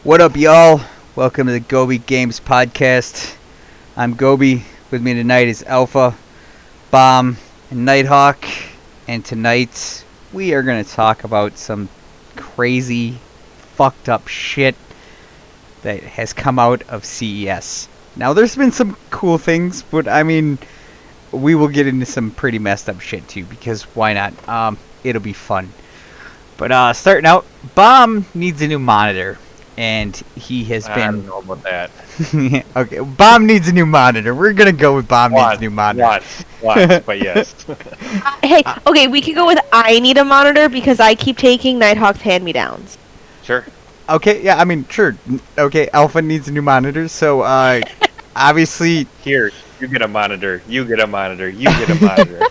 What up, y'all? Welcome to the Gobi Games podcast. I'm Gobi. With me tonight is Alpha, Bomb, and Nighthawk. And tonight, we are going to talk about some crazy, fucked up shit that has come out of CES. Now, there's been some cool things, but I mean, we will get into some pretty messed up shit too, because why not? It'll be fun. But starting out, Bomb needs a new monitor. And he has been... I don't know about that. Okay, Bomb needs a new monitor. We're going to go with Bomb needs a new monitor. Once, but yes. Hey, okay, we can go with I need a monitor because I keep taking Nighthawk's hand-me-downs. Sure. Okay, yeah, I mean, sure. Okay, Alpha needs a new monitor, so obviously... Here, you get a monitor, you get a monitor, you get a monitor.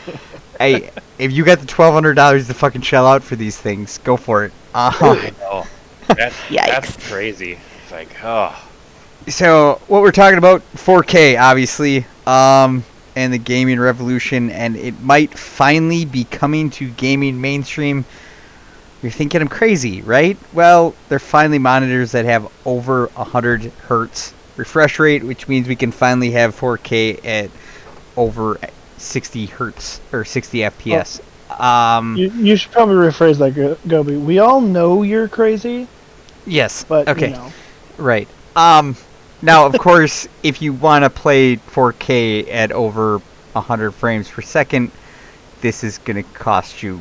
Hey, if you got the $1,200 to fucking shell out for these things, go for it. I know. That's crazy. It's like, oh. So, what we're talking about, 4K, obviously, and the gaming revolution, and it might finally be coming to gaming mainstream. You're thinking I'm crazy, right? Well, they're finally monitors that have over 100 hertz refresh rate, which means we can finally have 4K at over 60 hertz, or 60 FPS. You should probably rephrase that, Gobi. We all know you're crazy. Yes. But, okay. You know. Right. Now, of course, if you want to play 4K at over 100 frames per second, this is going to cost you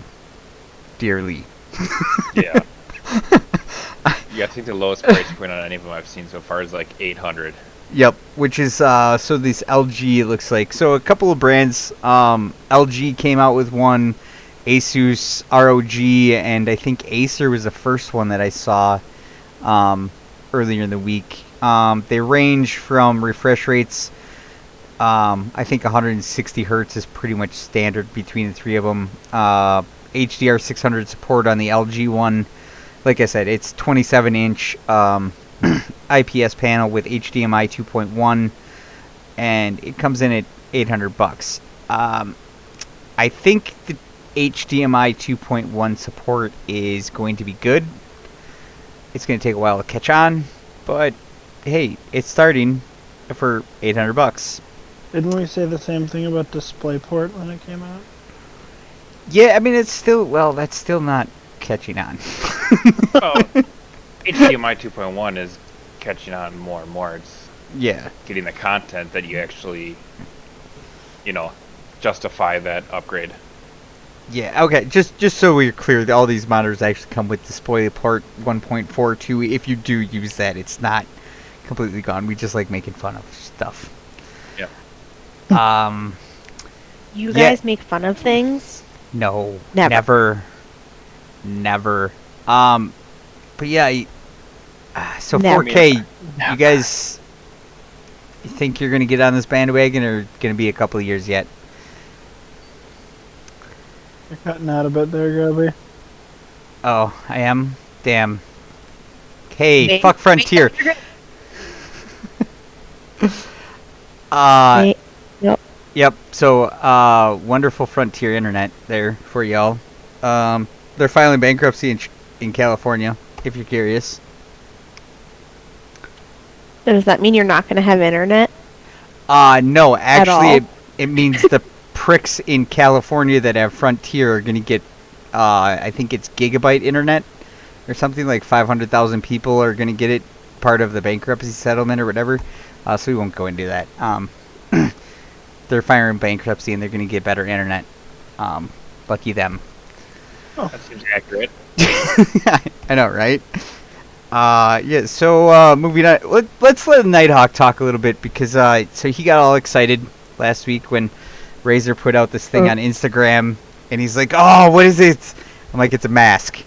dearly. Yeah. I think the lowest price point on any of them I've seen so far is like 800. Yep, which is, so this LG, it looks like. So a couple of brands, LG came out with one, Asus, ROG, and I think Acer was the first one that I saw earlier in the week. They range from refresh rates, I think 160 hertz is pretty much standard between the three of them. HDR 600 support on the LG one. Like I said, it's 27-inch IPS panel with HDMI 2.1, and it comes in at $800. I think the HDMI 2.1 support is going to be good. It's going to take a while to catch on, but hey, it's starting for $800. Didn't we say the same thing about DisplayPort when it came out? Yeah, I mean, it's still, well, that's still not catching on. Oh, HDMI 2.1 is catching on more and more. It's getting the content that you actually, justify that upgrade. Yeah, okay, just so we're clear, all these monitors actually come with DisplayPort 1.42. If you do use that, it's not completely gone. We just like making fun of stuff. Yeah. You guys make fun of things? No. Never. Never. But yeah, so Never. 4K, you guys, you think you're going to get on this bandwagon, or going to be a couple of years yet? You're cutting out a bit there, Gobi. Oh, I am? Damn. Hey, fuck Frontier. Yep, so, wonderful Frontier Internet there for y'all. They're filing bankruptcy in California, if you're curious. Does that mean you're not going to have internet? No, actually, it means the pricks in California that have Frontier are going to get, I think it's gigabyte internet, or something like 500,000 people are going to get it, part of the bankruptcy settlement or whatever, so we won't go into that. They're filing bankruptcy and they're going to get better internet. Lucky them. Oh. That seems accurate. I know, right? Yeah, so moving on. Let's let Nighthawk talk a little bit, because so he got all excited last week when Razer put out this thing on Instagram, and he's like, "Oh, what is it?" I'm like, "It's a mask."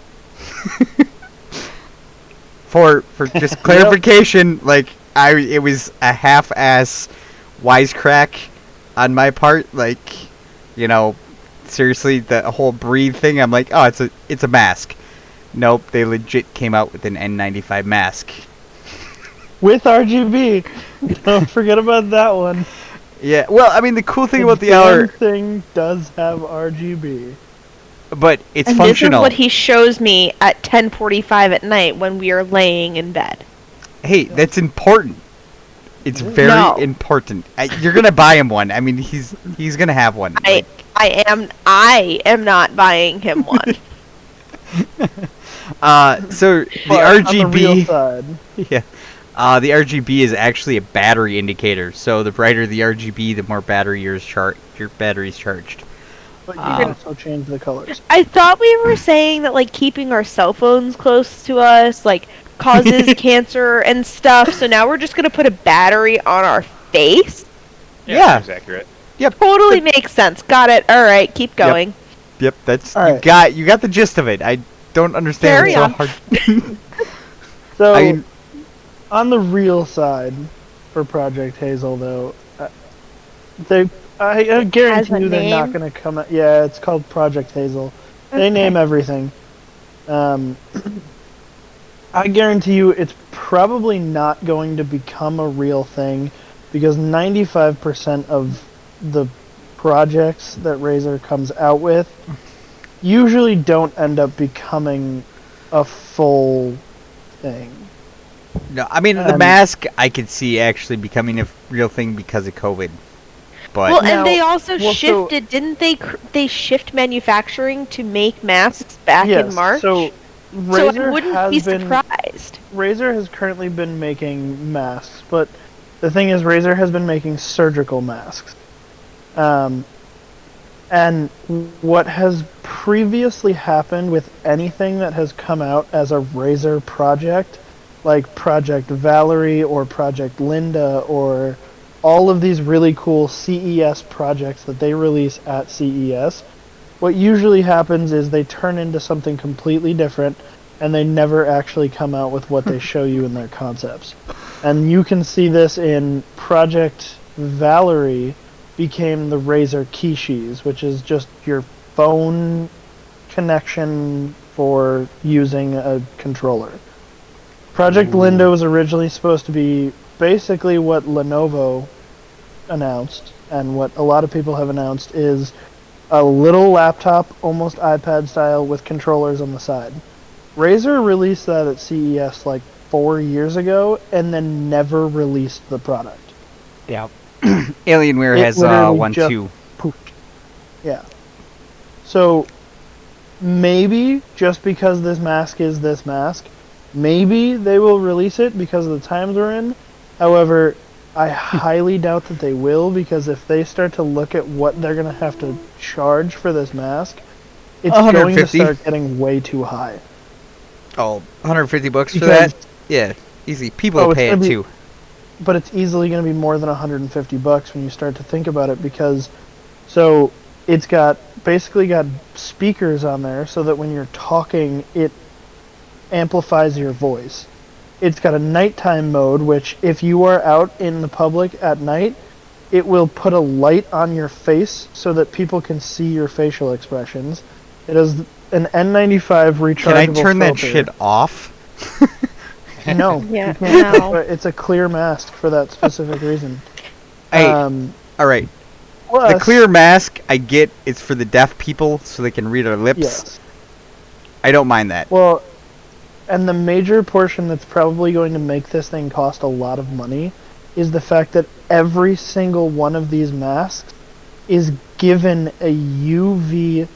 For just clarification, like it was a half-ass wisecrack on my part, like, seriously, the whole breathe thing. I'm like, "Oh, it's a mask." Nope, they legit came out with an N95 mask. With RGB. Don't forget about that one. Yeah, well, I mean, the cool thing about the damn thing does have RGB. But it's and functional. This is what he shows me at 10:45 at night when we are laying in bed. Hey, that's important. It's very important. You're gonna buy him one. I mean, he's gonna have one. I am not buying him one. So the RGB. On the real side. Yeah. The RGB is actually a battery indicator. So the brighter the RGB, the more your battery's charged. But you can also change the colors. I thought we were saying that like keeping our cell phones close to us like causes cancer and stuff. So now we're just gonna put a battery on our face. Yeah. That's accurate. Yep. Totally makes sense. Got it. All right, keep going. Yep. That's All right. you got the gist of it. I don't understand. Carry it's so on. hard. So, on the real side for Project Hazel, though, I guarantee you they're not going to come out. Yeah, it's called Project Hazel. They name everything. I guarantee you it's probably not going to become a real thing because 95% of the projects that Razer comes out with usually don't end up becoming a full thing. No, I mean the mask I could see actually becoming a real thing because of COVID. But Well, and they also shifted, didn't they? They shift manufacturing to make masks back in March. So I wouldn't be surprised. Razer has currently been making masks, but the thing is, Razer has been making surgical masks. And what has previously happened with anything that has come out as a Razer project, like Project Valerie or Project Linda or all of these really cool CES projects that they release at CES, what usually happens is they turn into something completely different and they never actually come out with what they show you in their concepts. And you can see this in Project Valerie became the Razer Keyshies, which is just your phone connection for using a controller. Project Linda was originally supposed to be basically what Lenovo announced, and what a lot of people have announced is a little laptop, almost iPad style, with controllers on the side. Razer released that at CES like 4 years ago, and then never released the product. Yeah. Alienware has one too. Poofed. Yeah. So maybe just because this mask is this mask, maybe they will release it because of the times we're in. However, I highly doubt that they will, because if they start to look at what they're going to have to charge for this mask, it's going to start getting way too high. Oh, $150 for that? Yeah, easy. People will pay it too. But it's easily going to be more than $150 when you start to think about it, because so it's basically got speakers on there so that when you're talking, it amplifies your voice. It's got a nighttime mode, which if you are out in the public at night, it will put a light on your face so that people can see your facial expressions. It has an N95 rechargeable Can I turn that filter. shit off? No. Yeah, no. But it's a clear mask for that specific reason. Hey, alright. Plus, The clear mask, I get, it's for the deaf people so they can read our lips. Yes. I don't mind that. Well, and the major portion that's probably going to make this thing cost a lot of money is the fact that every single one of these masks is given a UV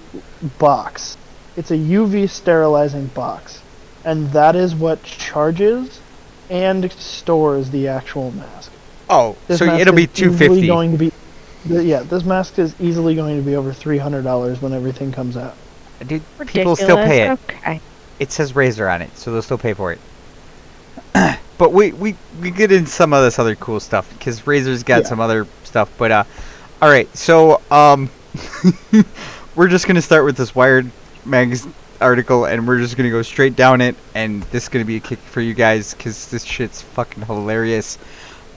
box. It's a UV sterilizing box. And that is what charges and stores the actual mask. Oh, so it'll be $250. This mask is easily going to be over $300 when everything comes out. Dude, people still pay it. Okay. It says Razer on it, so they'll still pay for it. But we get in some of this other cool stuff, because Razer's got some other stuff. But alright, so we're just gonna start with this Wired Mag's article, and we're just gonna go straight down it, and this is gonna be a kick for you guys, because this shit's fucking hilarious.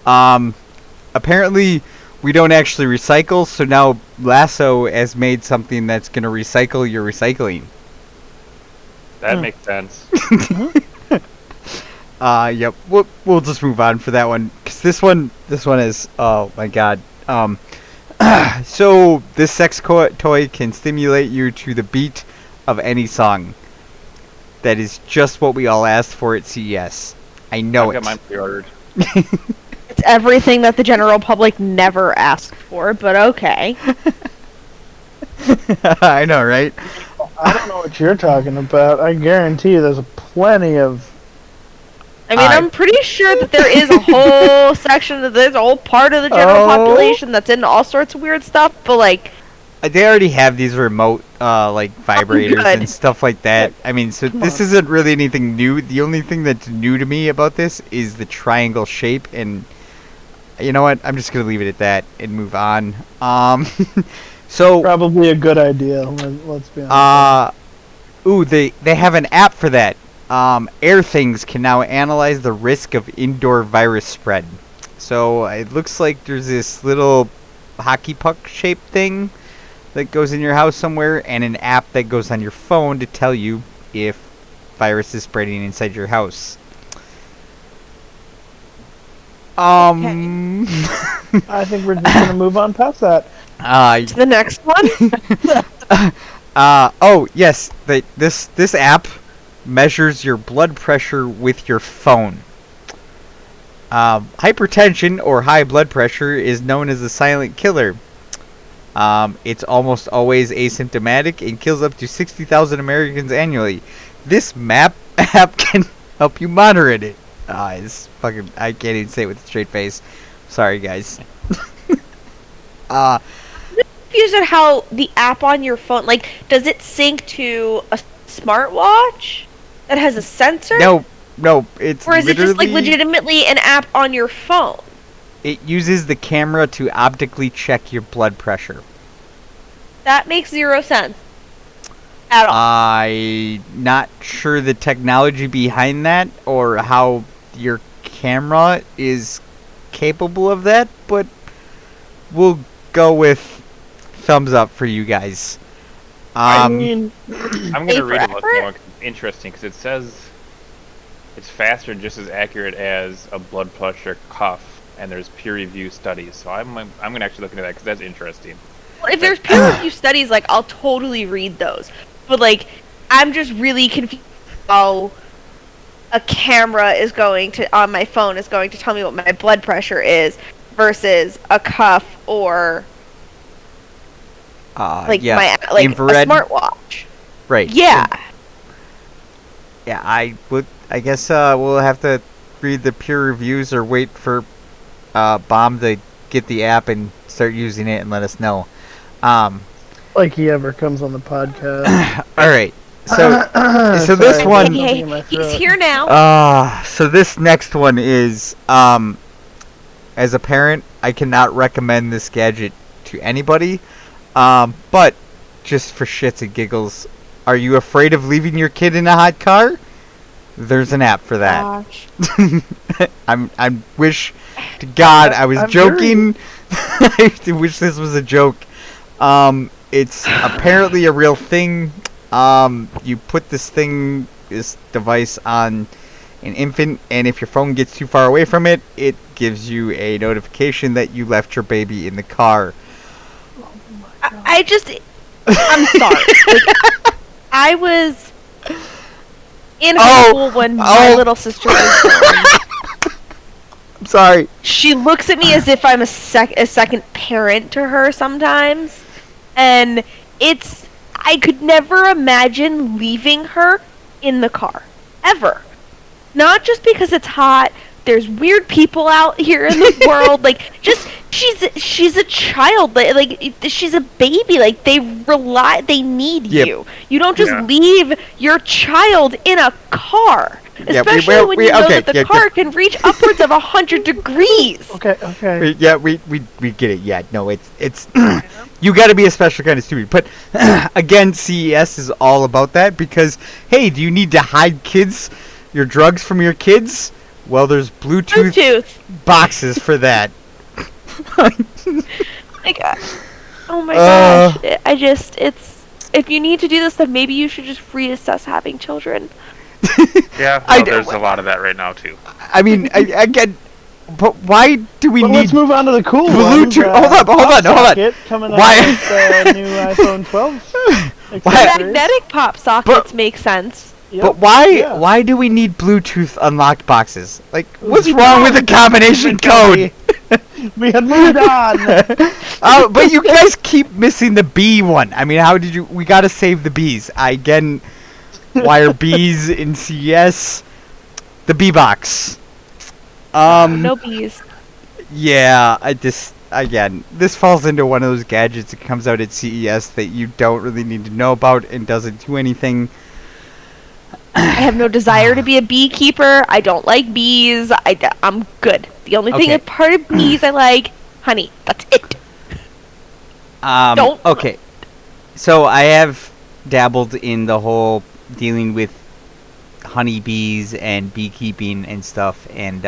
Apparently we don't actually recycle, so now Lasso has made something that's gonna recycle your recycling. That makes sense. Yep. We'll just move on for that one, because this one is, oh my god. So this sex toy can stimulate you to the beat of any song. That is just what we all asked for at CES. I know I've got mine pre-ordered. It's everything that the general public never asked for, but okay. I know, right? I don't know what you're talking about. I guarantee you there's plenty of... I mean, I'm pretty sure that there is a whole section, there's a whole part of the general population that's into all sorts of weird stuff, but like... They already have these remote, vibrators and stuff like that. I mean, so this isn't really anything new. The only thing that's new to me about this is the triangle shape, and you know what? I'm just gonna leave it at that and move on. So probably a good idea. Let's be honest. They have an app for that. Airthings can now analyze the risk of indoor virus spread. So it looks like there's this little hockey puck shaped thing that goes in your house somewhere, and an app that goes on your phone to tell you if virus is spreading inside your house. Okay. I think we're just gonna move on past that. To the next one? Oh yes, this app measures your blood pressure with your phone. Hypertension or high blood pressure is known as the silent killer. It's almost always asymptomatic and kills up to 60,000 Americans annually. This app can help you monitor it. It's fucking, I can't even say it with a straight face. Sorry, guys. I'm confused at how the app on your phone, like, does it sync to a smartwatch that has a sensor? No, it's or is it just like legitimately an app on your phone? It uses the camera to optically check your blood pressure. That makes zero sense. At all. I'm not sure the technology behind that or how your camera is capable of that, but we'll go with thumbs up for you guys. I mean, I'm going to read about the more interesting because it says it's faster and just as accurate as a blood pressure cuff. And there's peer-reviewed studies, so I'm gonna actually look into that because that's interesting. Well, if there's peer-reviewed studies, like, I'll totally read those. But like, I'm just really confused how a camera is going to on my phone is going to tell me what my blood pressure is versus a cuff or infrared? A smartwatch. Right. Yeah. Yeah, I guess we'll have to read the peer reviews or wait for Bomb to get the app and start using it and let us know. Like he ever comes on the podcast. All right. So this one. Hey, he's here now. So this next one is as a parent, I cannot recommend this gadget to anybody. But just for shits and giggles, are you afraid of leaving your kid in a hot car? There's an app for that. I wish to God I was joking. I wish this was a joke. It's apparently a real thing. You put this device on an infant, and if your phone gets too far away from it, it gives you a notification that you left your baby in the car. I'm sorry. Like, I was in high school when my little sister was born. I'm sorry. She looks at me as if I'm a second parent to her sometimes. And I could never imagine leaving her in the car. Ever. Not just because it's hot. There's weird people out here in the world. Like, just, she's a child. Like, she's a baby. Like, they need you. You don't just leave your child in a car. Especially when you know that the car can reach upwards of 100 degrees. Okay. We get it. Yeah, no, it's you got to be a special kind of stupid. But again, CES is all about that because, hey, do you need to hide your drugs from your kids? Well, there's Bluetooth boxes for that. Like, oh my gosh. If you need to do this stuff, maybe you should just reassess having children. Yeah, there's a lot of that right now, too. I mean, again, but why do we need... Let's move on to the cool Bluetooth. Hold on. Coming out with the new iPhone 12. Magnetic pop sockets make sense. Yep. But why? Yeah. Why do we need Bluetooth unlocked boxes? Like, what's Because wrong with the combination code? We had moved on. But you guys keep missing the B one. I mean, how did you? We gotta save the Bs. Again, why are Bs in CES? The B box. No bees. Yeah, this falls into one of those gadgets that comes out at CES that you don't really need to know about and doesn't do anything. I have no desire to be a beekeeper. I don't like bees. I'm good. The only thing Okay. a part of bees I like, honey. That's it. Don't. Okay. So I have dabbled in the whole dealing with honeybees and beekeeping and stuff, and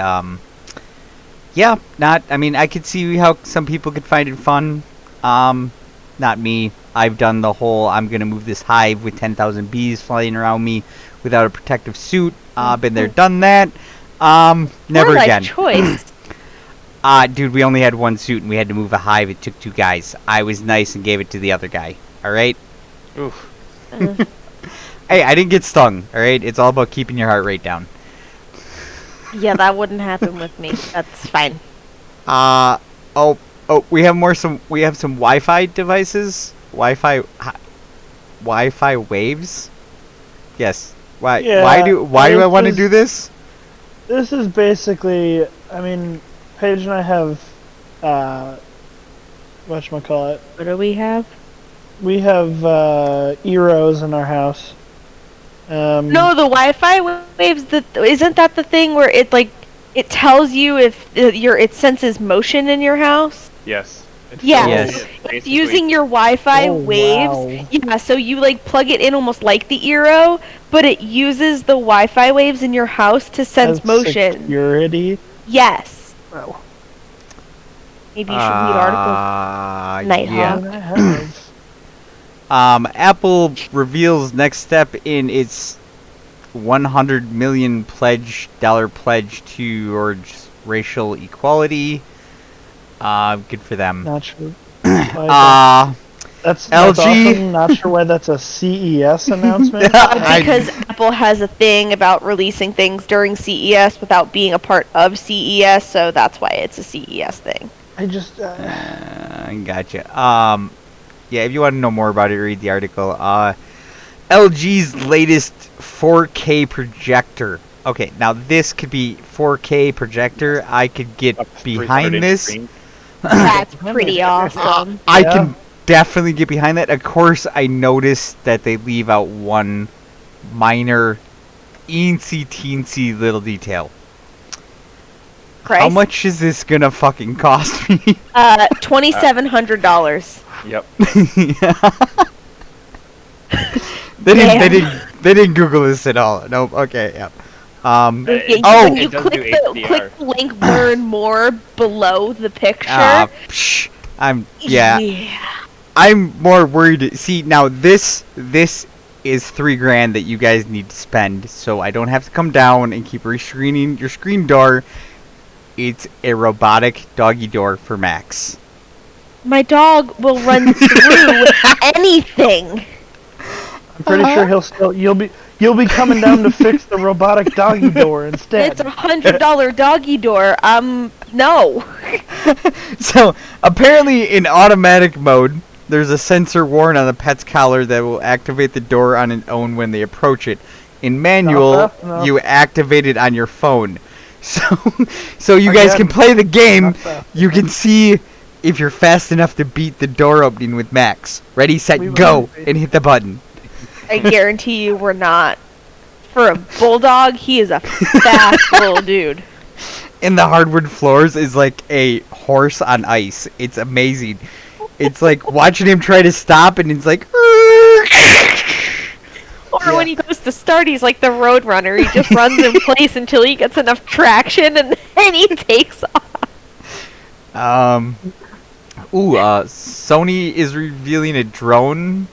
yeah, I mean, I could see how some people could find it fun. Not me. I've done the whole I'm gonna move this hive with 10,000 bees flying around me without a protective suit. Been there, done that. Never More life again. choice. Dude, we only had one suit and we had to move a hive. It took 2 guys. I was nice and gave it to the other guy. All right. Oof. Hey, I didn't get stung. All right. It's all about keeping your heart rate down. Yeah, that wouldn't happen with me. That's fine. We have some Wi-Fi devices. Wi-Fi waves. Yes. Why do I want to do this? This is basically, I mean, Paige and I have, whatchamacallit. What do we have? We have Eros in our house. No, the Wi-Fi waves. Isn't that the thing where it tells you if it senses motion in your house? Yes. Yeah, Yes. so it's using your Wi-Fi waves. Wow. Yeah, so you plug it in almost like the Eero, but it uses the Wi-Fi waves in your house to sense Has motion. Security. Yes. Wow. Maybe you should read articles. Nighthawk. And I have. Apple reveals next step in its $100 million pledge towards racial equality. Good for them. Not sure. That's LG. awesome. Not sure why that's a CES announcement. Because Apple has a thing about releasing things during CES without being a part of CES, so that's why it's a CES thing. I just. Gotcha. Yeah, if you want to know more about it, read the article. LG's latest 4K projector. Okay, now this could be 4K projector. I could get Up to behind 300 this. screen. That's pretty awesome. I Yeah. can definitely get behind that. Of course, I noticed that they leave out one minor, teensy little detail. Christ. How much is this gonna fucking cost me? $2,700. Yep. They didn't Google this at all. Nope. Okay. Yep. When you it does click do the HDR. link learn more below the picture. I'm more worried. See, now this is $3,000 that you guys need to spend, so I don't have to come down and keep rescreening your screen door. It's a robotic doggy door for Max. My dog will run through anything. I'm pretty sure you'll be coming down to fix the robotic doggy door instead. It's $100 doggy door. No. So apparently, in automatic mode, there's a sensor worn on the pet's collar that will activate the door on its own when they approach it. In manual, Not fast enough. you activate it on your phone. So you guys Again, can play the game. not fast You can see if you're fast enough to beat the door opening with Max. Ready, set, We will go, be. and hit the button. I guarantee you we're not. For a bulldog, he is a fast little dude. And the hardwood floors is like a horse on ice. It's amazing. It's like watching him try to stop, and it's like. Or when he goes to start, he's like the road runner. He just runs in place until he gets enough traction, and then he takes off. Sony is revealing a drone.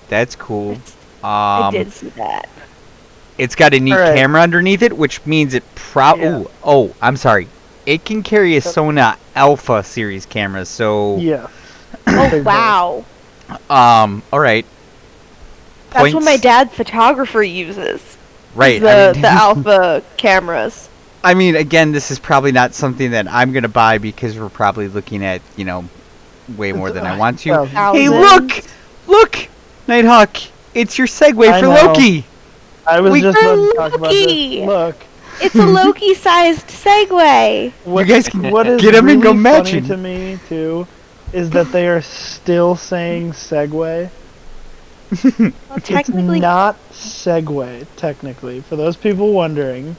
That's cool. I did see that. It's got a neat Alright. camera underneath it, which means it Yeah. I'm sorry. It can carry a Sony Alpha series camera, so Yeah. Oh, wow. all right. That's what Points. my dad's photographer uses. Right. The Alpha cameras. I mean, again, this is probably not something that I'm gonna buy because we're probably looking at, way more than I want to. Well, Hey, Thousands. look, Nighthawk, it's your segue I for know. Loki. I was We- just about to talk about Loki! this. Look, It's a Loki-sized Segway. what, guys can what is get 'em and go really funny matching. to me too is that they are still saying Segway. Well, It's technically, not Segway, technically. For those people wondering,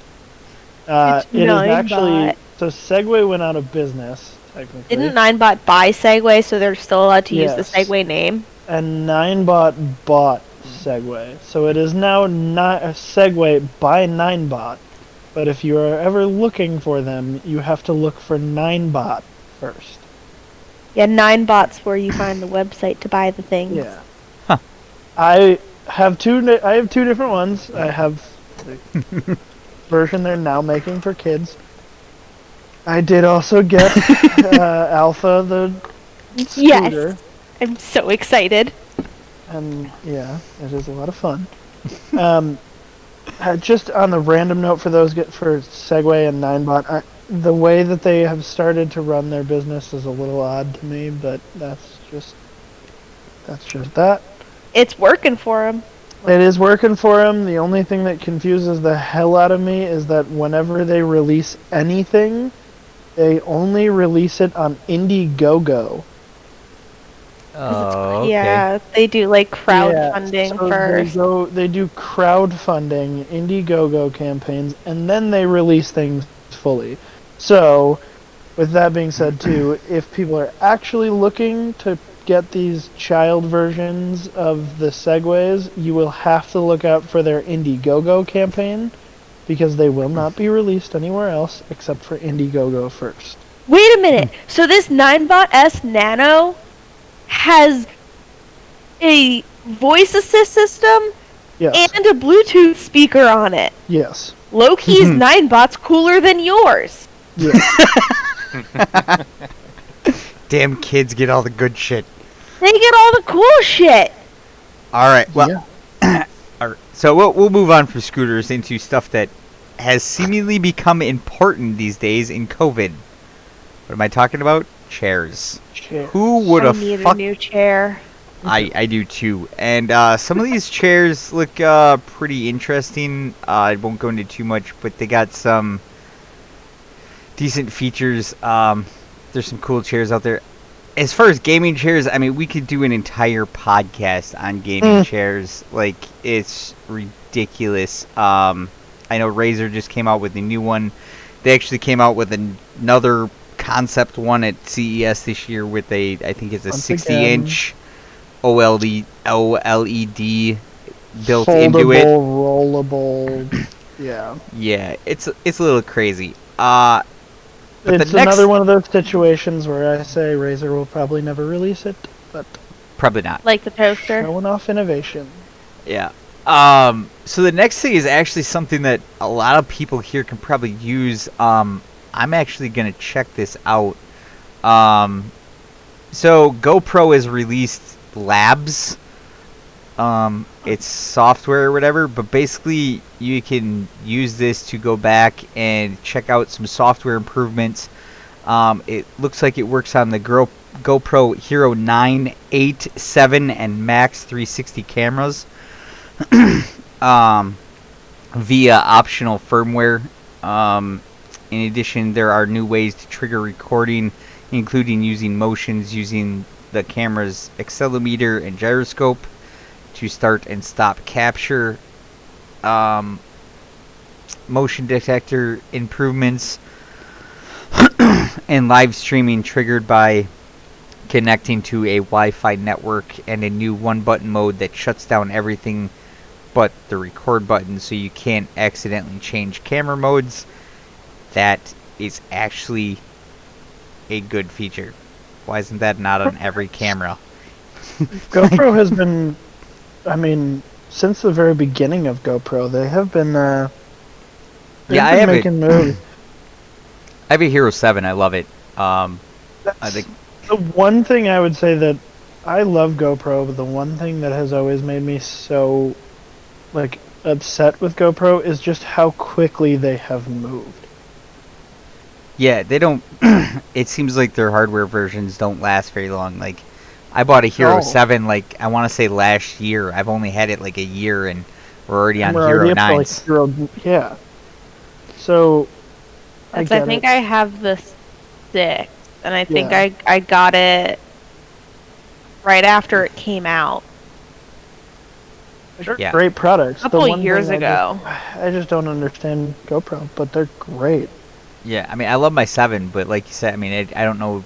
It's it is actually Ninebot. so Segway went out of business technically, didn't Ninebot buy Segway, so they're still allowed to use the Yes. Segway name? and Ninebot bought Segway, so it is now not a Segway by Ninebot. But if you are ever looking for them, you have to look for Ninebot first. Yeah, Ninebot's where you find the website to buy the things. Yeah. Huh. I have two different ones. I have the version they're now making for kids. I did also get Alpha the scooter, Yes. I'm so excited. and yeah, it is a lot of fun. Just on the random note for those for Segway and Ninebot, the way that they have started to run their business is a little odd to me, but that's just that. It's working for him. It is working for them. The only thing that confuses the hell out of me is that whenever they release anything, they only release it on Indiegogo. Oh, okay. Yeah, they do like crowdfunding so first. They do crowdfunding, Indiegogo campaigns, and then they release things fully. So, with that being said too, if people are actually looking to get these child versions of the Segways, you will have to look out for their Indiegogo campaign, because they will not be released anywhere else except for Indiegogo first. Wait a minute. So this Ninebot S Nano has a voice assist system Yes. and a Bluetooth speaker on it. Yes. Loki's Ninebot's cooler than yours. Yes. Damn kids get all the good shit. They get all the cool shit. All right. Well, Yeah. all right. So we'll move on from scooters into stuff that has seemingly become important these days in COVID. What am I talking about? Chairs. Who would I have need a fucked? new chair. I do too. And some of these chairs look pretty interesting. I won't go into too much, but they got some decent features. There's some cool chairs out there. As far as gaming chairs, I mean, we could do an entire podcast on gaming chairs. Like, it's ridiculous. I know Razer just came out with a new one. They actually came out with another concept one at CES this year with I think it's a Once 60-inch OLED built into it. Rollable. Yeah. Yeah, it's a little crazy. But It's the next, another one of those situations where I say Razer will probably never release it, but probably not. Like the toaster. showing off innovation. Yeah. So the next thing is actually something that a lot of people here can probably use. I'm actually gonna check this out. So GoPro has released Labs. It's software or whatever, but basically you can use this to go back and check out some software improvements. It looks like it works on the GoPro Hero 9, 8, 7, and Max 360 cameras via optional firmware. In addition, there are new ways to trigger recording, including using motions using the camera's accelerometer and gyroscope to start and stop capture. Motion detector improvements and live streaming triggered by connecting to a Wi-Fi network, and a new one-button mode that shuts down everything but the record button so you can't accidentally change camera modes. That is actually a good feature. Why isn't that not on every camera? GoPro has been, I mean, since the very beginning of GoPro, they have been, Yeah, I have making moves. I have a Hero 7. I love it. I think The one thing I would say that I love GoPro, but the one thing that has always made me so, like, upset with GoPro is just how quickly they have moved. Yeah, they don't. It seems like their hardware versions don't last very long. Like, I bought a Hero No. 7, like, I want to say last year. I've only had it like a year, and we're already on We're Hero already up to, 9s. yeah. So, I get think it. I have the 6, and I think Yeah. I got it right after it came out. They're Yeah. great products. A couple The one years thing ago. I just don't understand GoPro, but they're great. Yeah, I mean, I love my 7, but like you said, I mean, I don't know.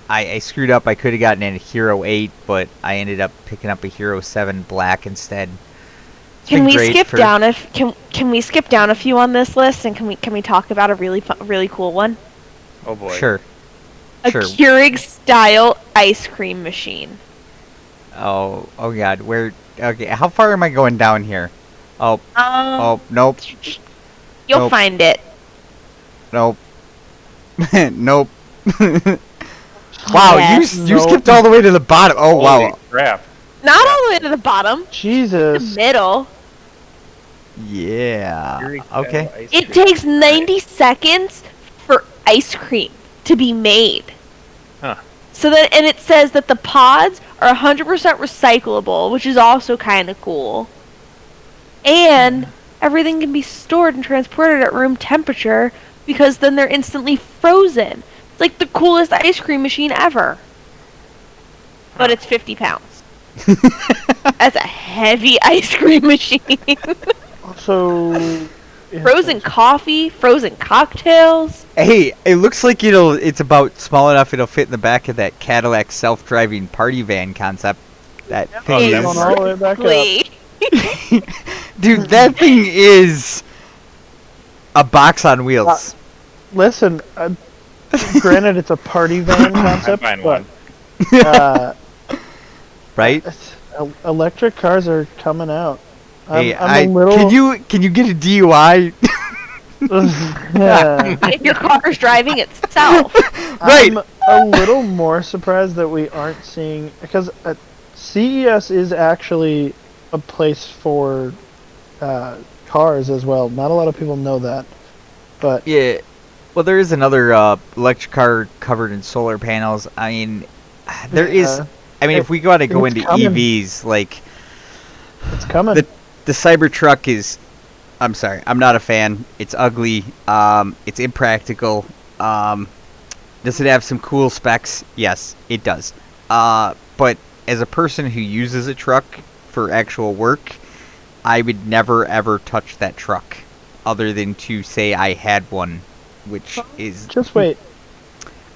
I screwed up. I could have gotten a Hero 8, but I ended up picking up a Hero 7 Black instead. It's Can been we great skip for- down can we skip down a few on this list, and can we talk about a really cool one? Oh boy. Sure. A Sure. Keurig style ice cream machine. Oh God, where? Okay, how far am I going down here? Oh, nope, You'll nope. find it. nope, nope. Wow, Yes. you Nope. skipped all the way to the bottom. Oh Holy wow. crap. Not all the way to the bottom. Jesus. The middle. Yeah. Keurig Okay. style ice It cream. takes 90 seconds for ice cream to be made. Huh. So that, and it says that the pods are 100% recyclable, which is also kind of cool. And everything can be stored and transported at room temperature because then they're instantly frozen. It's like the coolest ice cream machine ever. But it's 50 pounds. That's a heavy ice cream machine. So, Frozen coffee, frozen cocktails. Hey, it looks like it's about small enough it'll fit in the back of that Cadillac self-driving party van concept. That thing that's is, going all the way back up. Exactly. dude, that thing is a box on wheels. Listen, granted it's a party van I'm concept, buying but one. Right? Electric cars are coming out. Hey, I'm a little. can you get a DUI? Yeah. If your car is driving itself. Right. I'm a little more surprised that we aren't seeing, because CES is actually a place for cars as well. Not a lot of people know that, but Yeah. Well, there is another electric car covered in solar panels. I mean, there is. Yeah. I mean, if we got to go It's into coming. EVs, like it's coming. the Cybertruck is. I'm sorry, I'm not a fan. It's ugly. It's impractical. Does it have some cool specs? Yes, it does. But as a person who uses a truck for actual work, I would never ever touch that truck, other than to say I had one, which is. Just wait.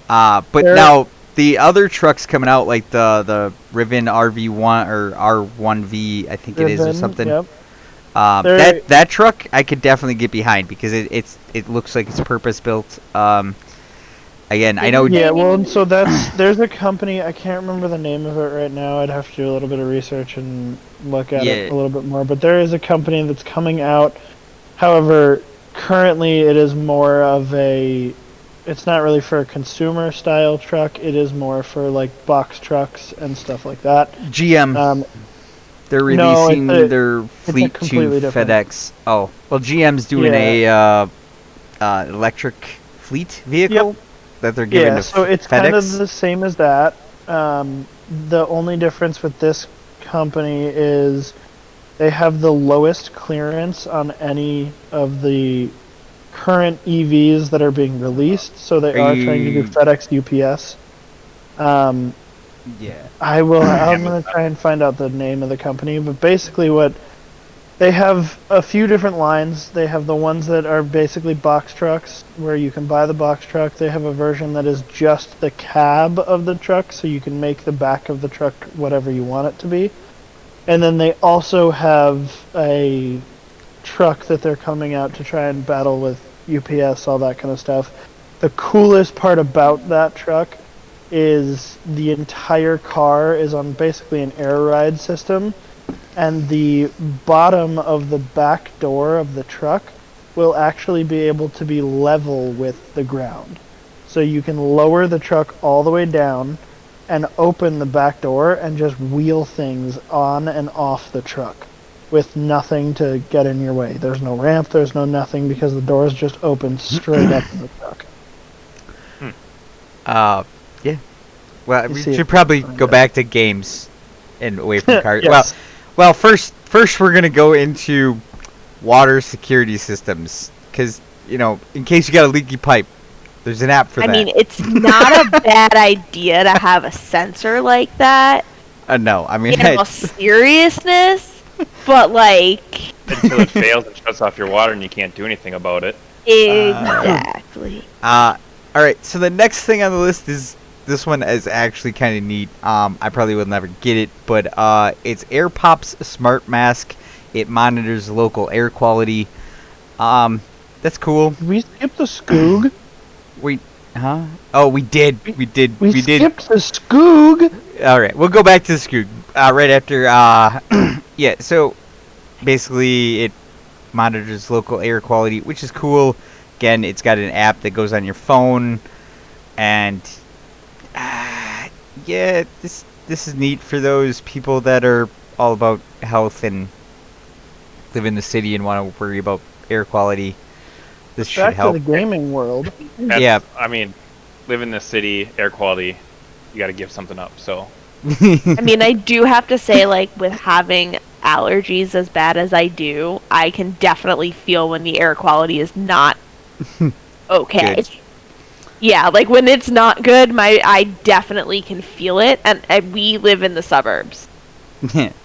But There- now the other trucks coming out, like the Rivian RV1 or R1V, I think it is, or Ribbon, something. Yep. That truck I could definitely get behind because it looks like it's purpose built. Again, I know. Yeah, well, and so there's a company, I can't remember the name of it right now. I'd have to do a little bit of research and look at it Yeah. a little bit more. But there is a company that's coming out. However, currently it is more of it's not really for a consumer style truck. It is more for like box trucks and stuff like that. GM, they're no, releasing it's a- their fleet to completely different. FedEx. Oh, well, GM's doing a electric fleet vehicle that they're giving Yeah, to so it's FedEx. kind of the same as that. The only difference with this company is they have the lowest clearance on any of the current EVs that are being released, so they are trying to do FedEx UPS. Yeah. I'm going to try and find out the name of the company, but basically they have a few different lines. They have the ones that are basically box trucks, where you can buy the box truck. They have a version that is just the cab of the truck, so you can make the back of the truck whatever you want it to be. And then they also have a truck that they're coming out to try and battle with UPS, all that kind of stuff. The coolest part about that truck is the entire car is on basically an air ride system, and the bottom of the back door of the truck will actually be able to be level with the ground. So you can lower the truck all the way down and open the back door and just wheel things on and off the truck. with nothing to get in your way. There's no ramp, there's no nothing, because the doors just open straight up in the truck. Yeah. Well, You we see should it probably behind go us. back to games and away from cars. Yes. Well, first we're gonna go into water security systems, because in case you got a leaky pipe, there's an app for that. I mean, it's not a bad idea to have a sensor like that. No, I mean, In all seriousness, but like Until it fails and shuts off your water and you can't do anything about it. exactly. all right. So the next thing on the list is this one is actually kind of neat. I probably will never get it, but it's AirPop's smart mask. It monitors local air quality. That's cool. Did we skip the Skoog? Huh? Oh, we did. We did. We did. skipped the Skoog! All right, we'll go back to the Skoog right after. Yeah. So basically, it monitors local air quality, which is cool. Again, it's got an app that goes on your phone, and yeah, this is neat for those people that are all about health and live in the city and want to worry about air quality. This should Back help. to the gaming world. Yeah. I mean, live in the city, air quality, you got to give something up. So I mean, I do have to say, like, with having allergies as bad as I do, I can definitely feel when the air quality is not okay. Good. Yeah, like when it's not good, I definitely can feel it, and we live in the suburbs.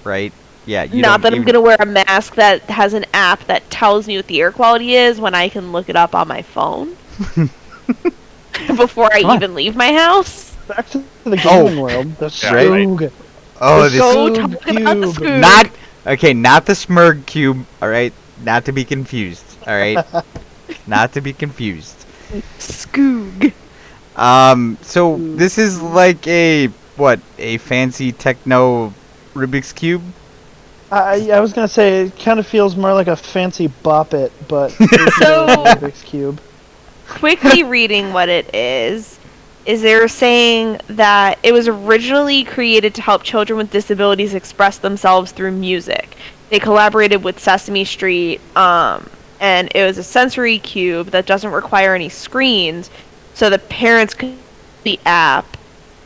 Right? Yeah. You Not don't that I'm even- gonna wear a mask that has an app that tells me what the air quality is when I can look it up on my phone before I Come on. even leave my house. Back to the gaming world. The right. Skoog. Oh, The this Go Skoog talk about the cube. Skoog. not the Smurg cube. All right, not to be confused. All right, not to be confused. Skoog. So this is like a fancy techno Rubik's cube. I was gonna say it kind of feels more like a fancy Bop It, but So- Rubik's cube. Quickly reading what it is they're saying that it was originally created to help children with disabilities express themselves through music. They collaborated with Sesame Street, and it was a sensory cube that doesn't require any screens, so the parents can use the app,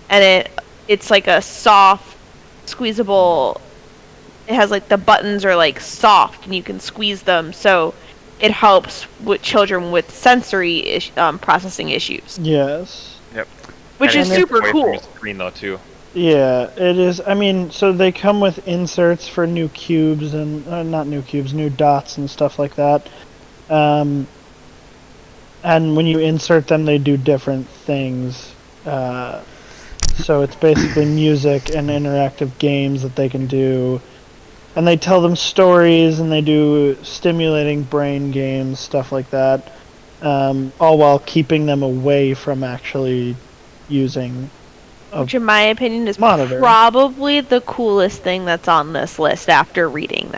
and it's like a soft, squeezable. It has like the buttons are like soft, and you can squeeze them, so it helps with children with sensory processing issues, Yes. yep. which And is it's super away from cool. your screen though too. Yeah, it is. I mean, so they come with inserts for new cubes and not new cubes, new dots and stuff like that. And when you insert them, they do different things. So it's basically music and interactive games that they can do. And they tell them stories, and they do stimulating brain games, stuff like that. All while keeping them away from actually using a Which, in my opinion, is monitor. probably the coolest thing that's on this list after reading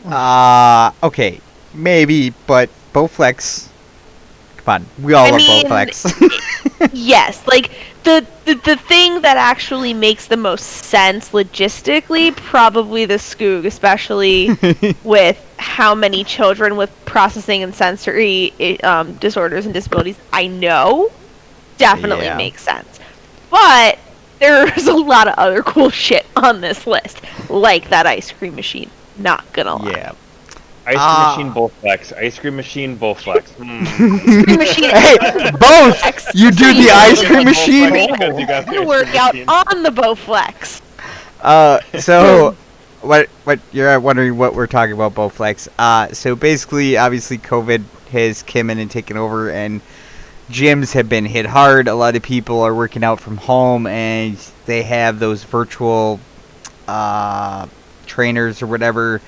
that. Okay, maybe, but Bowflex. Come on, we all I love mean, Bowflex. Yes, like the thing that actually makes the most sense logistically, probably the Skoog, especially with how many children with processing and sensory disorders and disabilities I know, definitely Yeah. makes sense. But there's a lot of other cool shit on this list, like that ice cream machine. Not gonna lie. Yeah. Ice cream machine, Bowflex. Ice cream machine, Bowflex. Ice cream machine. Hey, both. You do the ice cream machine. Because you got the I ice work cream out machine. on the Bowflex. So, what you're wondering what we're talking about, Bowflex. So basically, obviously, COVID has come in and taken over, and gyms have been hit hard. A lot of people are working out from home, and they have those virtual trainers or whatever.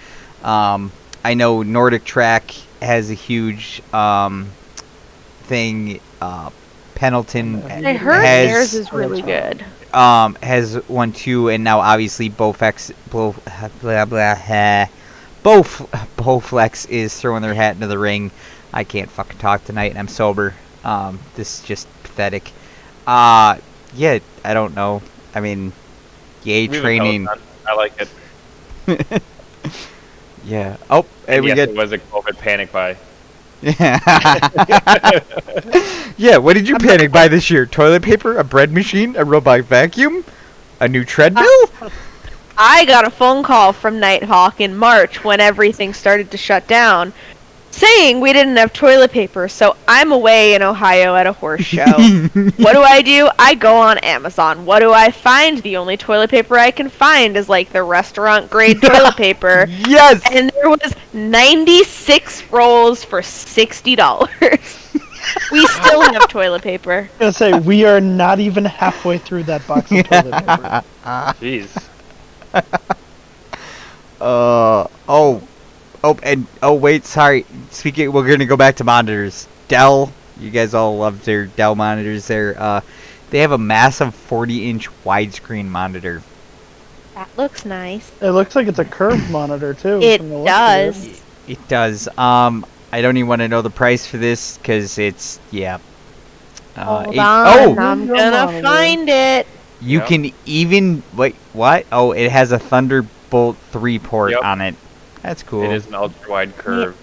I know Nordic Track has a huge thing. Pendleton I heard has theirs is really good. has one too, and now obviously Bowflex is throwing their hat into the ring. I can't fucking talk tonight, and I'm sober. This is just pathetic. Yeah, I don't know. I mean, yay Really training. well done. I like it. Yeah. Oh, hey, And we yes, get. it was a COVID panic buy. Yeah. Yeah. What did you panic buy this year? Toilet paper, a bread machine, a robot vacuum, a new treadmill. I got a phone call from Nighthawk in March when everything started to shut down, saying we didn't have toilet paper, so I'm away in Ohio at a horse show. What do? I go on Amazon. What do I find? The only toilet paper I can find is like the restaurant grade toilet paper. Yes. And there was 96 rolls for $60. We still have toilet paper. I was gonna say we are not even halfway through that box of toilet paper. Jeez. Wait, sorry. Speaking, we're gonna go back to monitors. Dell, you guys all love their Dell monitors. They have a massive 40-inch widescreen monitor. That looks nice. It looks like it's a curved monitor too. It from the looks of does. It does. I don't even want to know the price for this because it's Hold eight- on, oh, I'm Your gonna monitor. find it. you Yep. can even wait. What? Oh, it has a Thunderbolt 3 port Yep. on it. That's cool. It is an ultra wide curved.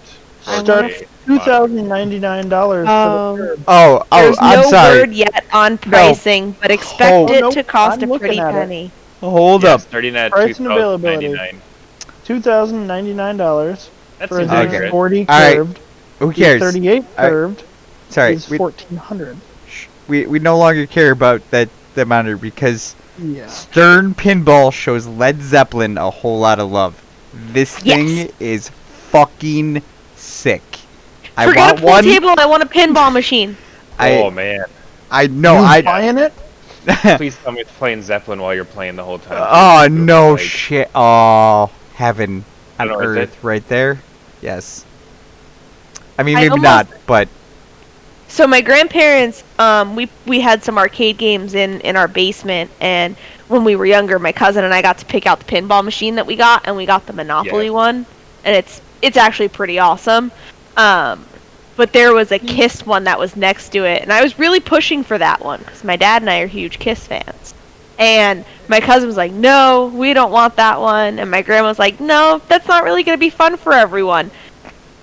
I Starts Okay. $2,099 Oh. for the curb. Oh, There's I'm no sorry. word yet on pricing, but expect Oh, it nope, to cost I'm a pretty looking at it. penny. Hold up. Starting at Price and availability. $2,099. $2,099 That for seems a accurate. 40 All right. curved. Who The cares? 38 All right. curved Sorry, is $1,400. we no longer care about that monitor because Yeah. Stern Pinball shows Led Zeppelin a whole lot of love. This thing Yes. is fucking sick. I Forget want a pool one. table, I want a pinball machine. Oh man! I know. You I. buying it? Please tell me it's playing Zeppelin while you're playing the whole time. Oh no Like, shit! Oh, heaven I on don't know, is earth, right there. Yes. I mean, I maybe almost- not, but So my grandparents, we had some arcade games in our basement, and when we were younger, my cousin and I got to pick out the pinball machine that we got, and we got the Monopoly Yeah. one, and it's actually pretty awesome. But there was a Kiss one that was next to it, and I was really pushing for that one because my dad and I are huge Kiss fans. And my cousin was like, "No, we don't want that one," and my grandma was like, "No, that's not really going to be fun for everyone."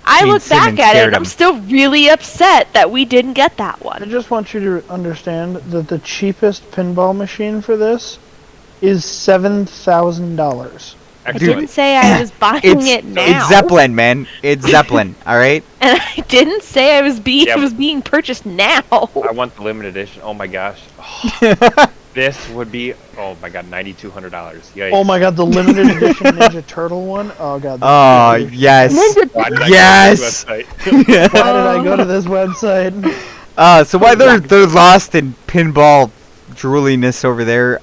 I Gene look back Simmons at it, scared and I'm him. still really upset that we didn't get that I one. just want you to understand that the cheapest pinball machine for this is $7,000. I Excellent. didn't say I was buying it now. it's Zeppelin, man. It's Zeppelin. All right. And I didn't say I was Yeah. it was being purchased now. I want the limited edition. Oh my gosh. This would be, oh my god, $9,200. Yikes. Oh my god, the limited edition Ninja Turtle one? Oh god. Oh yes. Why did I go to Yes. this website? Why did I go to this website? So while they're lost in pinball drooliness over there,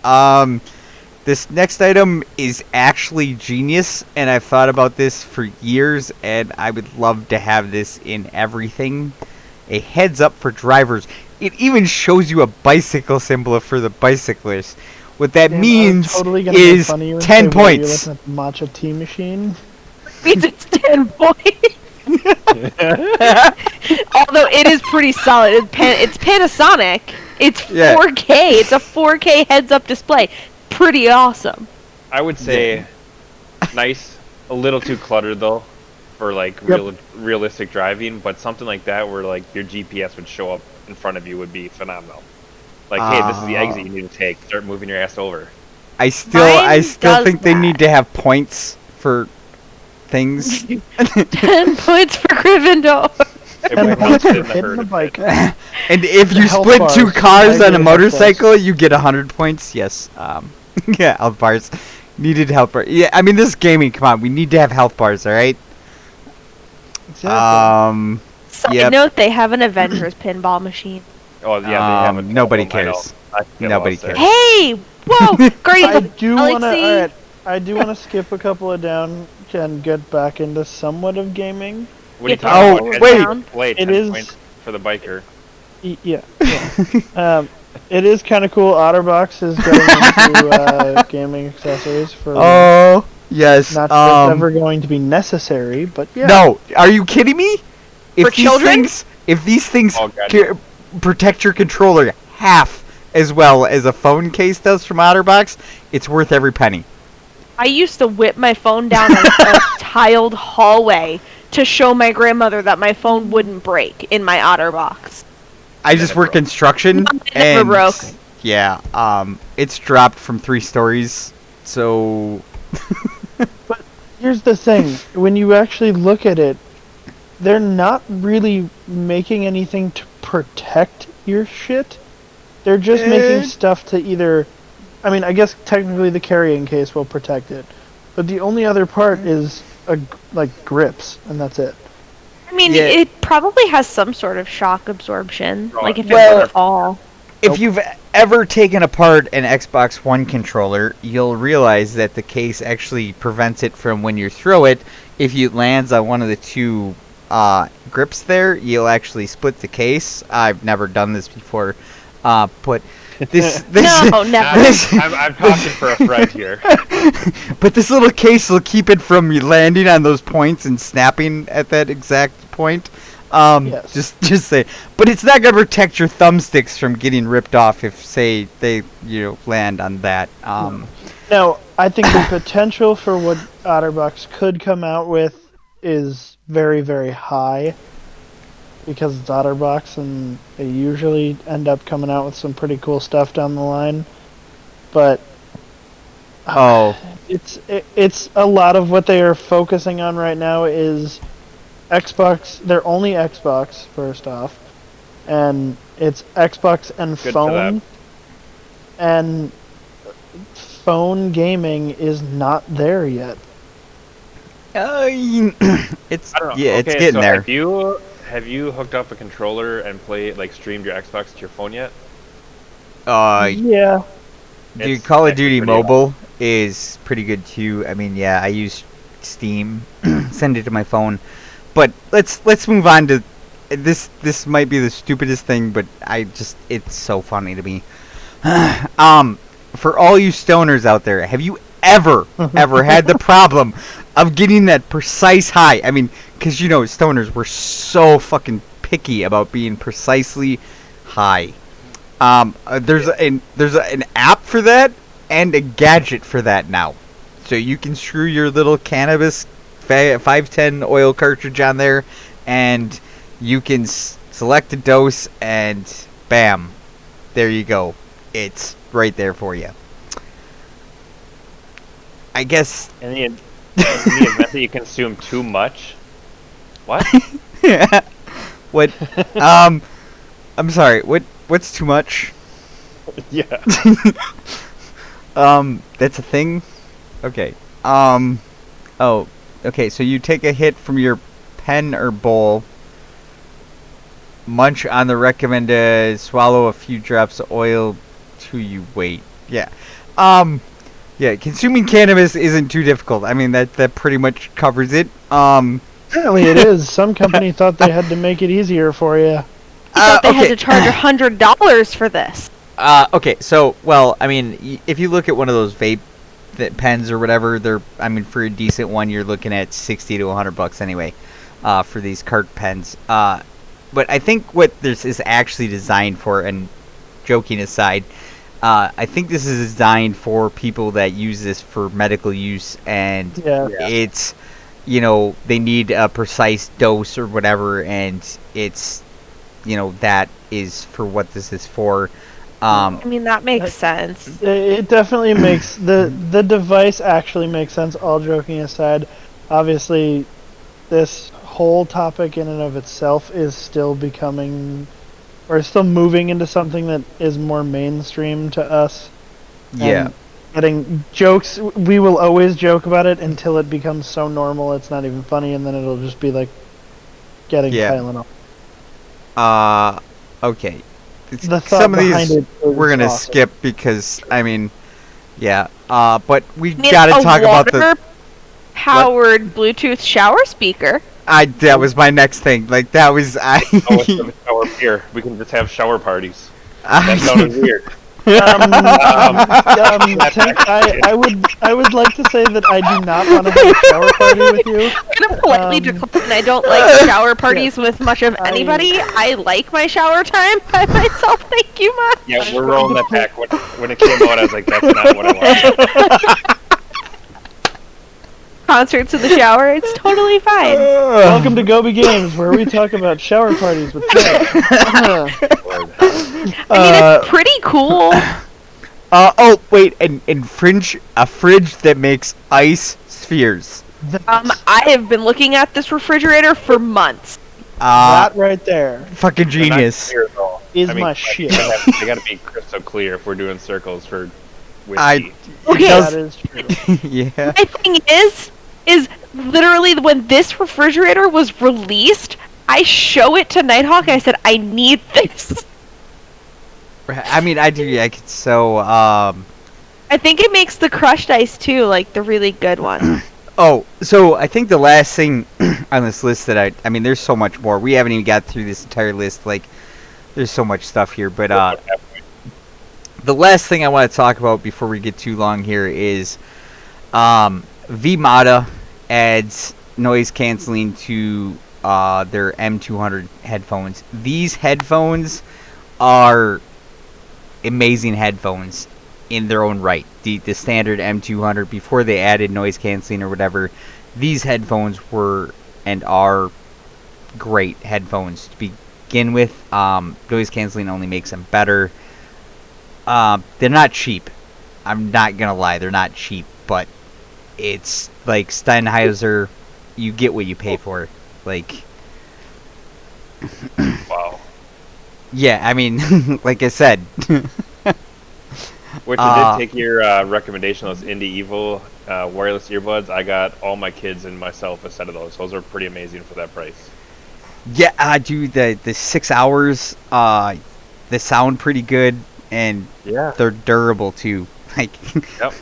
this next item is actually genius, and I've thought about this for years, and I would love to have this in everything. A heads up for drivers. It even shows you a bicycle symbol for the bicyclist. What that Damn, means totally gonna is make fun of you and 10 say, "What, you're points. looking at the matcha tea machine. Means it's 10 points. Although it is pretty solid. It's Panasonic. It's Yeah. 4K. It's a 4K heads-up display. Pretty awesome. I would say nice, a little too cluttered though, for like Yep. realistic driving. But something like that, where like your GPS would show up in front of you, would be phenomenal. Like, hey, this is the exit you need to take. Start moving your ass over. I still Mine does think they that. need to have points for things. 10 points for Gryffindor. It And would points help for in the hitting herd the of bike. it. And if you The health split bars. two cars I on a agree, health motorcycle, you get 100 points. Yes. Yeah, health bars. Needed health bars. Yeah, I mean, this is gaming. Come on, we need to have health bars, all right? Exactly. Side Yep. note, they have an Avengers pinball machine. Oh yeah, they have a nobody couple, I know. cares. I get Nobody lost there. cares. Hey! Whoa! I Guardian do want to. Galaxy. Alright, I do want to skip a couple of down and get back into somewhat of gaming. What are you Yeah, talking oh, about? wait. Display, It 10 is- points for the biker. Yeah. It is kind of cool. Otterbox is going into gaming accessories for. Oh, yes. Not that it's ever going to be necessary, but yeah. No, are you kidding me? For children? If these things Oh, God. protect your controller half as well as a phone case does from OtterBox, it's worth every penny. I used to whip my phone down a tiled hallway to show my grandmother that my phone wouldn't break in my Otterbox. I just work construction, It never and broke. yeah, it's dropped from 3 stories, so Here's the thing: when you actually look at it, they're not really making anything to protect your shit. They're just making stuff to either. I mean, I guess technically the carrying case will protect it, but the only other part is like grips, and that's it. I mean, Yeah. it probably has some sort of shock absorption, like if it Well- were to fall. if you've ever taken apart an Xbox One controller, you'll realize that the case actually prevents it from when you throw it. If it lands on one of the 2 grips there, you'll actually split the case. I've never done this before, but this No, never. I'm talking for a friend here. but this little case will keep it from landing on those points and snapping at that exact point. Yes. Just say, but it's not gonna protect your thumbsticks from getting ripped off if, say, they land on that. Now, I think the potential for what Otterbox could come out with is very, very high, because it's Otterbox and they usually end up coming out with some pretty cool stuff down the line. But Oh, it's a lot of what they are focusing on right now is Xbox. They're only Xbox, first off, and it's Xbox and Good for phone, them. and phone gaming is not there yet. it's I don't know. yeah, it's Okay, getting so there. Have you hooked up a controller and streamed your Xbox to your phone yet? Yeah, Dude, It's Call of actually Duty pretty Mobile is pretty good too. I mean, yeah, I use Steam, send it to my phone. But let's move on to this. This might be the stupidest thing, but it's so funny to me. For all you stoners out there, have you ever had the problem of getting that precise high? I mean, because stoners were so fucking picky about being precisely high. There's an app for that and a gadget for that now, so you can screw your little cannabis 510 oil cartridge on there, and you can select a dose, and bam, there you go. It's right there for you. I guess. In the event that you consume too much. What? Yeah. What? I'm sorry. What's too much? Yeah. That's a thing? Okay. Oh, okay, so you take a hit from your pen or bowl, munch on the recommended, swallow a few drops of oil till you wait. Yeah. Yeah, consuming cannabis isn't too difficult. I mean, that pretty much covers it. apparently it is. Some company thought they had to make it easier for you. I thought they had okay. to charge $100 for this. Okay, so, well, I mean, if you look at one of those vape pens or whatever, for a decent one, you're looking at $60 to $100 anyway, for these Kirk Pens. But I think what this is actually designed for, and joking aside, I think this is designed for people that use this for medical use, and Yeah. it's, they need a precise dose or whatever, and it's, that is for what this is for. I mean, that makes sense. It definitely makes the device actually makes sense. All joking aside, obviously, this whole topic in and of itself is still becoming, or still moving into something that is more mainstream to us. Yeah. And getting jokes, we will always joke about it until it becomes so normal it's not even funny, and then it'll just be like getting Tylenol. Okay. The thought Some of behind these it is we're gonna awesome. skip because yeah. But we I mean, gotta a talk about the. water-powered Bluetooth shower speaker. That was my next thing. Like that was Oh, let's have a shower here. We can just have shower parties. That sounded weird. Tank, I would like to say that I do not want to have a shower party with you. I'm gonna politely decline. I don't like shower parties with much of anybody. I like my shower time by myself. Thank you much. Yeah, we're rolling that back. When it came out, I was like, that's not what I want. concerts in the shower. It's totally fine. Welcome to Gobi Games, where we talk about shower parties with Ted. I mean, it's pretty cool. Oh wait, and a fridge that makes ice spheres. I have been looking at this refrigerator for months. That right there Fucking genius. is my shit. They gotta be crystal clear if we're doing circles for whiskey. Okay. That is true. Yeah. My thing is literally when this refrigerator was released, I show it to Nighthawk. I said, I need this. I mean, I could so, I think it makes the crushed ice too, like the really good one. Oh, so I think the last thing on this list that I mean, there's so much more. We haven't even got through this entire list. Like, there's so much stuff here. But the last thing I want to talk about before we get too long here is VModa adds noise canceling to their M200 headphones. These headphones are amazing headphones in their own right. The standard M200, before they added noise canceling or whatever, these headphones were and are great headphones to begin with. Noise canceling only makes them better. They're not cheap. I'm not gonna lie, they're not cheap, but it's like Steinheiser, you get what you pay for. Like, Wow. yeah, I mean, like I said. Which I did take your recommendation, those Indie Evil wireless earbuds. I got all my kids and myself a set of those. Those are pretty amazing for that price. Yeah, dude, the 6 hours, they sound pretty good, and they're durable too. Like, Yep.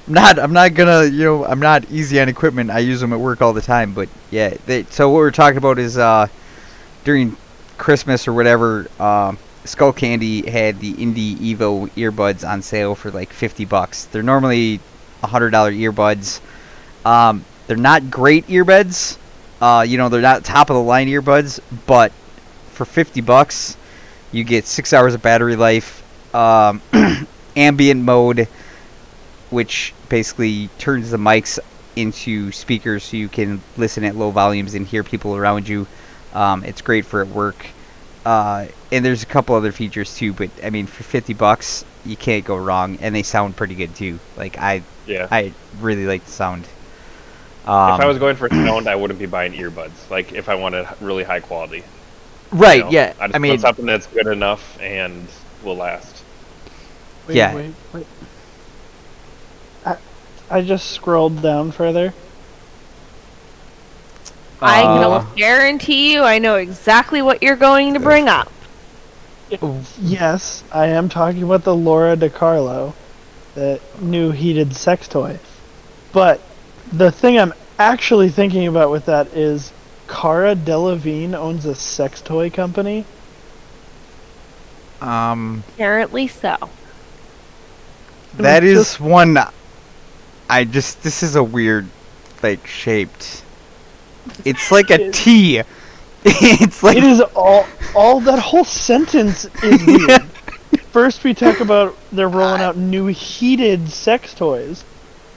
I'm not gonna, I'm not easy on equipment. I use them at work all the time, but yeah. So what we're talking about is during Christmas or whatever, Skullcandy had the Indie Evo earbuds on sale for like $50. They're normally $100 earbuds. They're not great earbuds. They're not top of the line earbuds, but for $50, you get 6 hours of battery life, ambient mode, which basically turns the mics into speakers so you can listen at low volumes and hear people around you. It's great for at work. And there's a couple other features too, but I mean, for $50, you can't go wrong, and they sound pretty good too. Like, I really like the sound. If I was going for sound, I wouldn't be buying earbuds. Like, if I wanted really high quality. Right? Yeah. I just I mean, want something that's good enough and will last. Wait. I just scrolled down further. I can almost guarantee you I know exactly what you're going to bring up. Yes, I am talking about the Laura DiCarlo, the new heated sex toy. But the thing I'm actually thinking about with that is Cara Delevingne owns a sex toy company. Apparently so. that is one. This is a weird, like, shaped. It's like a T. It's like, It is all that whole sentence is weird. First we talk about they're rolling out new heated sex toys,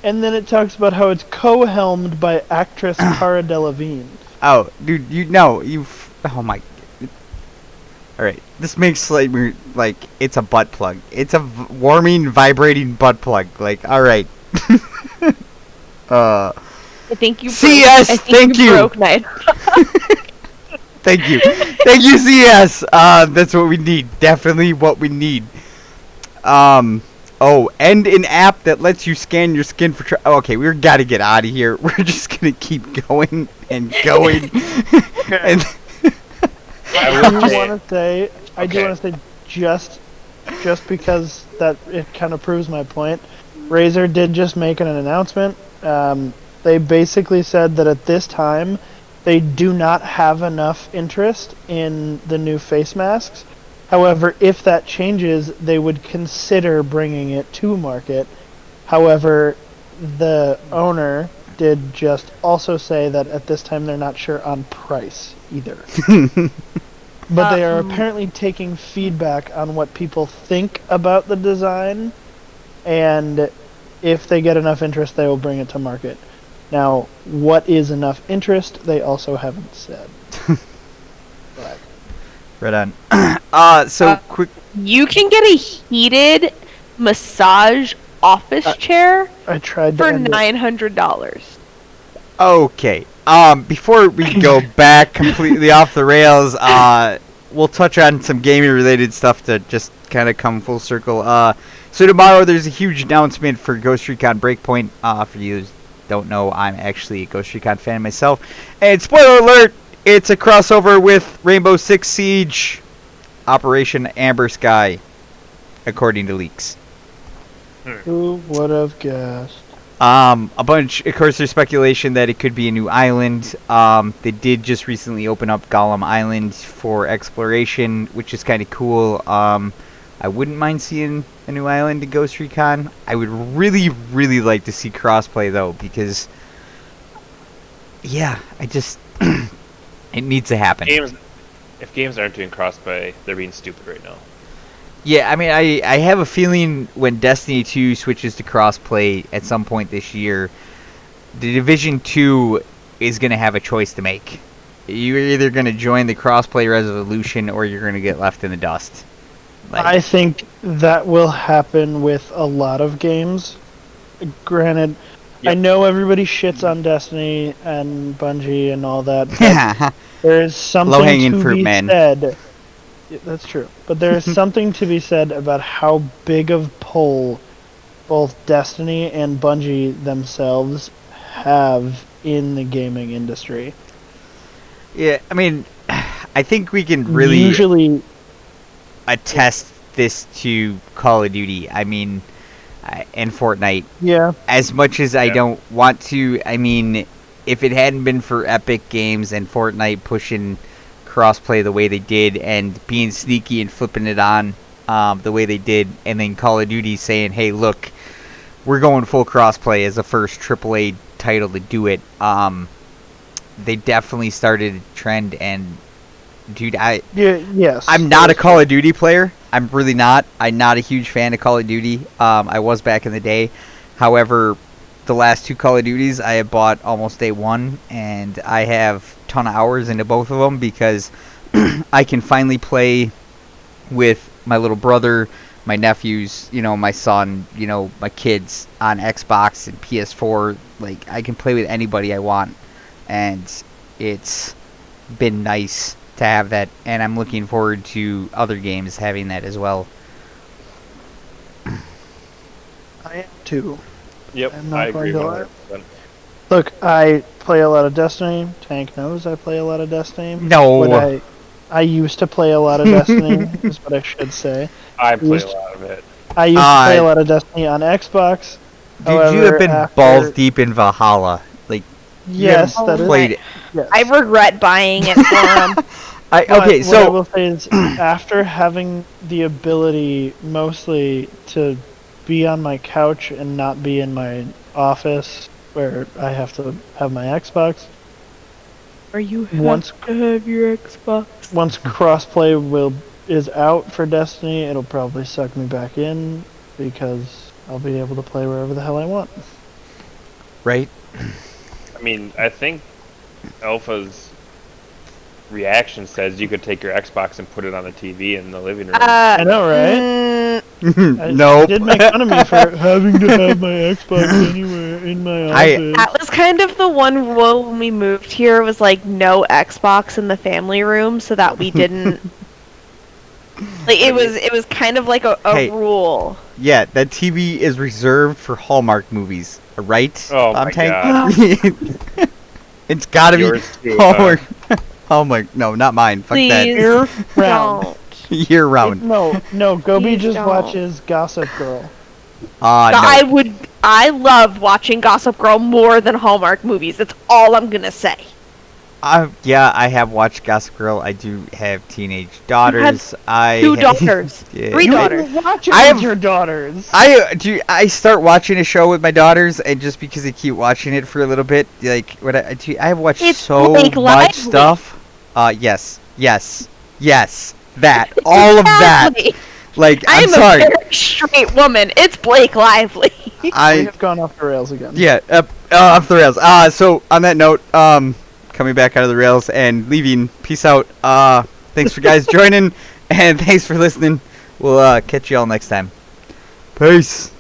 and then it talks about how it's co-helmed by actress Cara Delevingne. oh, dude, oh my. All right, this makes like it's a butt plug. It's a warming, vibrating butt plug. Like, all right. I think you CS, thank you. broke Night. Thank you, CS. That's what we need. Definitely what we need. And an app that lets you scan your skin for. Okay, we gotta get out of here. We're just gonna keep going and going. And I do want to say, just because that it kind of proves my point. Razer did just make an announcement. They basically said that at this time, they do not have enough interest in the new face masks. However, if that changes, they would consider bringing it to market. However, the owner did just also say that at this time they're not sure on price either. But they are apparently taking feedback on what people think about the design, and if they get enough interest, they will bring it to market. Now, what is enough interest, they also haven't said. But Right on. Quick. You can get a heated massage office chair I tried to for end it. $900. Okay. Before we go back completely off the rails, we'll touch on some gaming related stuff to just kind of come full circle. So tomorrow there's a huge announcement for Ghost Recon Breakpoint. For you who don't know, I'm actually a Ghost Recon fan myself. And spoiler alert, it's a crossover with Rainbow Six Siege, Operation Amber Sky, according to leaks. Who would have guessed? Of course, there's speculation that it could be a new island. They did just recently open up Gollum Island for exploration, which is kind of cool. I wouldn't mind seeing a new island in Ghost Recon. I would really, really like to see crossplay, though, because, yeah, it needs to happen. If games aren't doing crossplay, they're being stupid right now. Yeah, I mean, I have a feeling when Destiny 2 switches to crossplay at some point this year, the Division 2 is going to have a choice to make. You're either going to join the crossplay revolution or you're going to get left in the dust. I think that will happen with a lot of games. Granted, I know everybody shits on Destiny and Bungie and all that, but there is something Low-hanging to fruit, be man. said. Yeah, that's true. But there is something to be said about how big of pull both Destiny and Bungie themselves have in the gaming industry. Yeah, I mean, I think we can really Usually attest this to Call of Duty. I mean, and Fortnite. Yeah. As much as I don't want to, I mean, if it hadn't been for Epic Games and Fortnite pushing crossplay the way they did and being sneaky and flipping it on the way they did, and then Call of Duty saying, hey, look, we're going full crossplay as the first AAA title to do it, they definitely started a trend. And dude, I'm not a Call of Duty player. I'm really not. I'm not a huge fan of Call of Duty. I was back in the day. However, the last two Call of Duties I have bought almost day one, and I have a ton of hours into both of them because I can finally play with my little brother, my nephews, my son, my kids on Xbox and PS4. Like, I can play with anybody I want, and it's been nice to have that, and I'm looking forward to other games having that as well. I am too. Yep, I'm not I going agree to 100%. Look, I play a lot of Destiny. Tank knows I play a lot of Destiny. No. I used to play a lot of Destiny, is what I should say. I play a lot of it. I used to play a lot of Destiny on Xbox. Dude, However, you have been balls deep in Valhalla. Like, yes, you that is. played it. Yes. I regret buying it for him. What I will say is, after having the ability mostly to be on my couch and not be in my office where I have to have my Xbox, Or you have Once- to have your Xbox. once crossplay is out for Destiny, it'll probably suck me back in because I'll be able to play wherever the hell I want. Right? I mean, I think Alpha's reaction says you could take your Xbox and put it on the TV in the living room. I know, right? Nope. Did make fun of me for having to have my Xbox anywhere in my office. That was kind of the one rule when we moved here, was like no Xbox in the family room so that we didn't like it was kind of like a Hey. rule. Yeah, that TV is reserved for Hallmark movies, right? Oh my God. It's gotta Yours be too, Hallmark. Hallmark. No, not mine. Fuck Please that. Year round. don't. Year round. No, Gobi Please just don't. watches Gossip Girl. No. I love watching Gossip Girl more than Hallmark movies. That's all I'm gonna say. Yeah, I have watched Gossip Girl. I do have teenage daughters. Two daughters. Yeah. Three You daughters. didn't watch it I with have- your daughters. I start watching a show with my daughters, and just because they keep watching it for a little bit, like I have watched It's so Blake much Lively. stuff. Yes, that, all of that. Exactly. Like, I'm I'm sorry. a very straight woman. It's Blake Lively. We have gone off the rails again. Yeah, off the rails. So on that note, coming back out of the rails and leaving. Peace out. Thanks for guys joining, and thanks for listening. We'll catch you all next time. Peace.